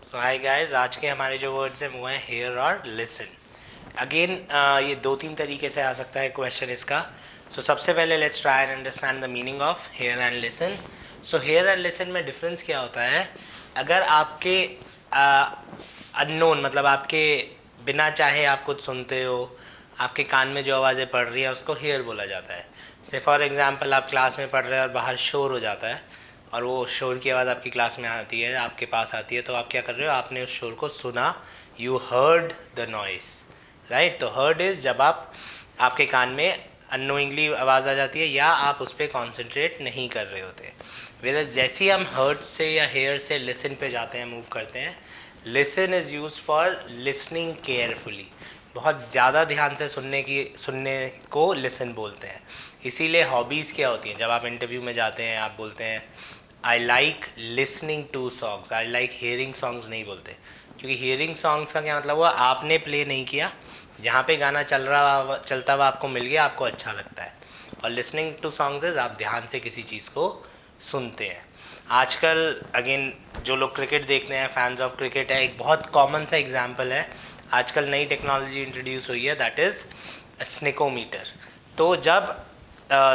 सो hi guys, आज के हमारे जो वर्ड्स हैं वो हैं हेयर और लिसन। अगेन ये दो तीन तरीके से आ सकता है क्वेश्चन इसका। सबसे पहले let's try and understand the meaning of hear and listen. Hear and listen में डिफरेंस क्या होता है? अगर आपके अननोन मतलब आपके बिना चाहे आप कुछ सुनते हो, आपके कान में जो आवाज़ें पड़ रही है उसको हेयर बोला जाता है। से फॉर एग्जांपल आप क्लास में पढ़ रहे हो और बाहर शोर हो जाता है और वो शोर की आवाज़ आपकी क्लास में आती है, आपके पास आती है, तो आप क्या कर रहे हो? आपने उस शोर को सुना, you heard the noise, right. तो हर्ड इज़ जब आप आपके कान में अननोइंगली आवाज़ आ जाती है या आप उस पर कॉन्सेंट्रेट नहीं कर रहे होते। वेर जैसे ही हम हर्ड से या हेयर से लिसन पे जाते हैं, मूव करते हैं, listen is use for listening carefully. बहुत ज़्यादा ध्यान से सुनने को लिसन बोलते हैं। इसीलिए हॉबीज़ क्या होती हैं? जब आप इंटरव्यू में जाते हैं आप बोलते हैं I like listening to songs, I like hearing songs नहीं बोलते, क्योंकि हेयरिंग सॉन्ग्स का क्या मतलब हुआ? आपने प्ले नहीं किया, जहाँ पे गाना चलता हुआ आपको मिल गया, आपको अच्छा लगता है। और लिसनिंग टू सॉन्ग्स इज आप ध्यान से किसी चीज़ को सुनते हैं। आजकल अगेन जो लोग क्रिकेट देखते हैं, फैंस ऑफ क्रिकेट है, एक बहुत कॉमन सा एग्जाम्पल है। आजकल नई टेक्नोलॉजी इंट्रोड्यूस हुई है, दैट इज़ स्निकोमीटर। तो जब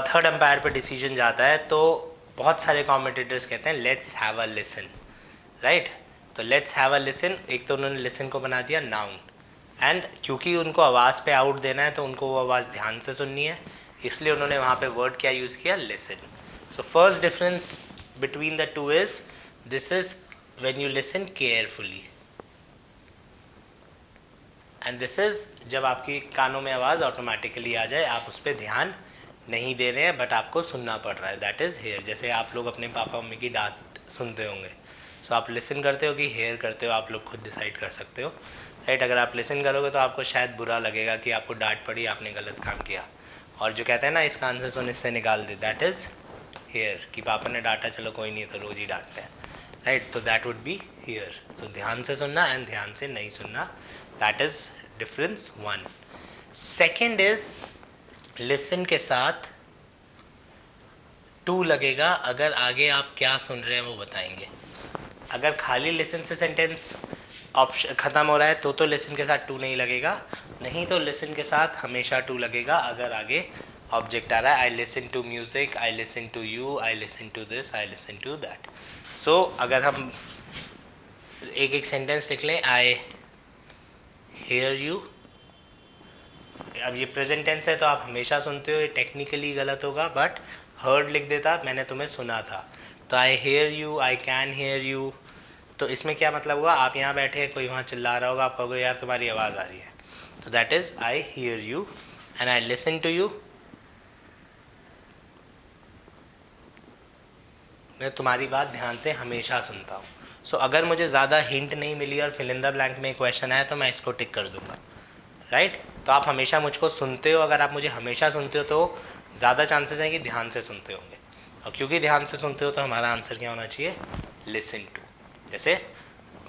थर्ड एम्पायर पे डिसीजन जाता है तो बहुत सारे कमेंटेटर्स कहते हैं let's have a listen, right. तो लेट्स हैव अ लिसन, एक तो उन्होंने लिसन को बना दिया नाउन, एंड क्योंकि उनको आवाज़ पे आउट देना है तो उनको वो आवाज़ ध्यान से सुननी है, इसलिए उन्होंने वहाँ पे वर्ड क्या यूज़ किया? Listen. So first difference between the two is this is when you listen carefully, and this is जब आपकी कानों में आवाज़ ऑटोमेटिकली आ जाए, आप उस पर ध्यान नहीं दे रहे हैं बट आपको सुनना पड़ रहा है, दैट इज़ हेयर। जैसे आप लोग अपने पापा मम्मी की डांट सुनते होंगे, सो आप लिसन करते हो कि हेयर करते हो, आप लोग खुद डिसाइड कर सकते हो, राइट। अगर आप लिसन करोगे तो आपको शायद बुरा लगेगा कि आपको डांट पड़ी, आपने गलत काम किया, और जो कहते हैं ना इस कान से सुन इससे निकाल दे, दैट इज़ हेयर, कि पापा ने डांटा, चलो कोई नहीं, तो रोज़ ही डांटते हैं, राइट। तो दैट वुड बी हेयर। तो ध्यान से सुनना एंड ध्यान से नहीं सुनना, that is difference one. Second is listen के साथ टू लगेगा अगर आगे आप क्या सुन रहे हैं वो बताएंगे। अगर खाली लिसन से सेंटेंस ऑप्शन ख़त्म हो रहा है तो लिसन के साथ टू नहीं लगेगा, नहीं तो लिसन के साथ हमेशा टू लगेगा अगर आगे ऑब्जेक्ट आ रहा है। I listen to music, I listen to you, I listen to this, I listen to that. So अगर हम एक एक सेंटेंस लिख लें, आई हेयर यू, अब ये प्रेजेंट टेंस है तो आप हमेशा सुनते हो, ये टेक्निकली गलत होगा, बट हर्ड लिख देता, मैंने तुम्हें सुना था। तो I hear you, I can hear you, तो इसमें क्या मतलब हुआ? आप यहाँ बैठे हैं, कोई वहाँ चिल्ला रहा होगा, आप कहोगे यार तुम्हारी आवाज़ आ रही है, तो that is I hear you. And I listen to you, मैं तुम्हारी बात ध्यान से हमेशा सुनता हूँ। सो अगर मुझे ज़्यादा हिंट नहीं मिली और फिल इन द ब्लैंक में क्वेश्चन आया तो मैं इसको टिक कर दूंगा, राइट। तो आप हमेशा मुझको सुनते हो, अगर आप मुझे हमेशा सुनते हो तो ज़्यादा चांसेस हैं कि ध्यान से सुनते होंगे, और क्योंकि ध्यान से सुनते हो तो हमारा आंसर क्या होना चाहिए? Listen to. जैसे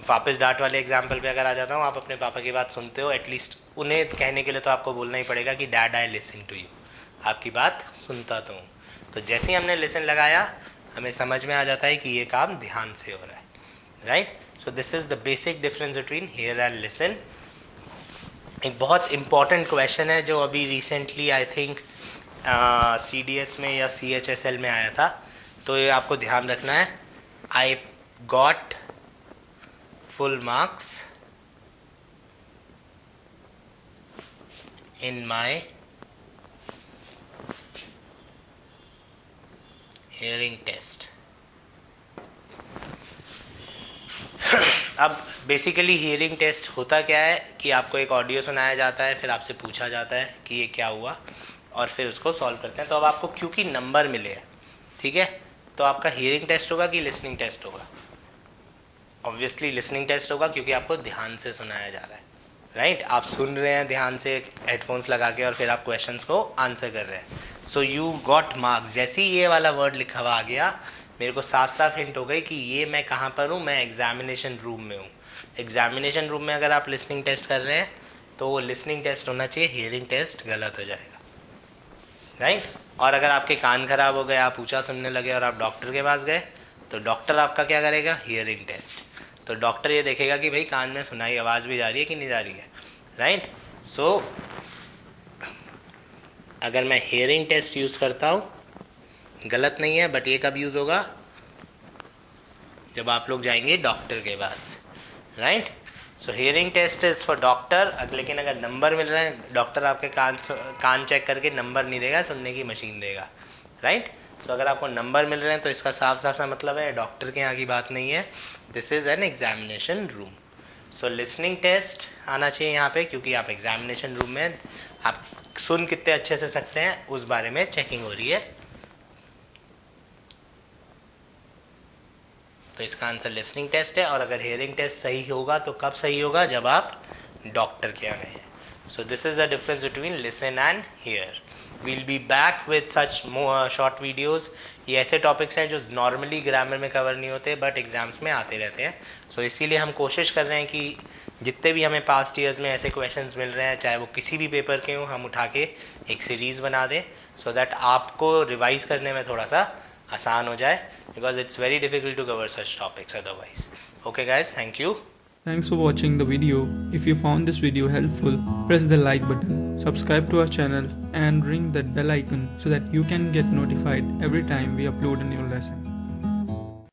वापस डांट वाले एग्जाम्पल पे अगर आ जाता हूँ, आप अपने पापा की बात सुनते हो, एटलीस्ट उन्हें कहने के लिए तो आपको बोलना ही पड़ेगा कि dad I listen to you, आपकी बात सुनता तो हूँ। तो जैसे ही हमने लिसन लगाया हमें समझ में आ जाता है कि ये काम ध्यान से हो रहा है, right. So this is the basic difference between hear and listen. एक बहुत इम्पॉर्टेंट क्वेश्चन है जो अभी रिसेंटली आई थिंक CDS में या CHSL में आया था, तो ये आपको ध्यान रखना है। I got full marks in my hearing test। अब बेसिकली हियरिंग टेस्ट होता क्या है कि आपको एक ऑडियो सुनाया जाता है, फिर आपसे पूछा जाता है कि ये क्या हुआ, और फिर उसको सॉल्व करते हैं। तो अब आपको क्योंकि नंबर मिले हैं, ठीक है, तो आपका हियरिंग टेस्ट होगा कि लिसनिंग टेस्ट होगा? ऑब्वियसली लिसनिंग टेस्ट होगा, क्योंकि आपको ध्यान से सुनाया जा रहा है, राइट। आप सुन रहे हैं ध्यान से हेडफोन्स लगा के, और फिर आप क्वेश्चंस को आंसर कर रहे हैं। सो यू गॉट मार्क्स, जैसे ही ये वाला वर्ड लिखा हुआ आ गया मेरे को साफ साफ हिंट हो गई कि ये मैं कहाँ पर हूँ, मैं एग्जामिनेशन रूम में हूँ। एग्जामिनेशन रूम में अगर आप लिसनिंग टेस्ट कर रहे हैं तो वो लिसनिंग टेस्ट होना चाहिए, हियरिंग टेस्ट गलत हो जाएगा, राइट। और अगर आपके कान खराब हो गए, आप ऊँचा सुनने लगे और आप डॉक्टर के पास गए, तो डॉक्टर आपका क्या करेगा? Hearing test. तो डॉक्टर ये देखेगा कि भाई कान में सुनाई आवाज़ भी जा रही है कि नहीं जा रही है, राइट। सो अगर मैं हेयरिंग टेस्ट यूज़ करता हूँ, गलत नहीं है, बट ये कब यूज़ होगा, जब आप लोग जाएंगे डॉक्टर के पास, right. So hearing test is for doctor. लेकिन अगर नंबर मिल रहे हैं, डॉक्टर आपके कान चेक करके नंबर नहीं देगा, सुनने की मशीन देगा, राइट। सो अगर आपको नंबर मिल रहे हैं तो इसका साफ साफ सा मतलब है डॉक्टर के यहाँ की बात नहीं है, this is an examination room. So listening test आना चाहिए यहाँ पे, क्योंकि आप एग्जामिनेशन रूम में आप सुन कितने अच्छे से सकते हैं उस बारे में चेकिंग हो रही है। तो इसका आंसर लिसनिंग टेस्ट है। और अगर हेयरिंग टेस्ट सही होगा तो कब सही होगा, जब आप डॉक्टर के यहाँ गए हैं। So this is the difference between listen and hear. We'll be back with such short videos. ये ऐसे टॉपिक्स हैं जो नॉर्मली ग्रामर में कवर नहीं होते बट एग्ज़ाम्स में आते रहते हैं। सो इसीलिए हम कोशिश कर रहे हैं कि जितने भी हमें पास्ट ईयर्स में ऐसे क्वेश्चंस मिल रहे हैं, चाहे वो किसी भी पेपर के हों, हम उठा के एक सीरीज़ बना दें, सो दैट आपको रिवाइज़ करने में थोड़ा सा आसान हो जाए, because it's very difficult to cover such topics otherwise. Okay guys, thank you. Thanks for watching the video. If you found this video helpful, press the like button, subscribe to our channel and ring that bell icon so that you can get notified every time we upload a new lesson.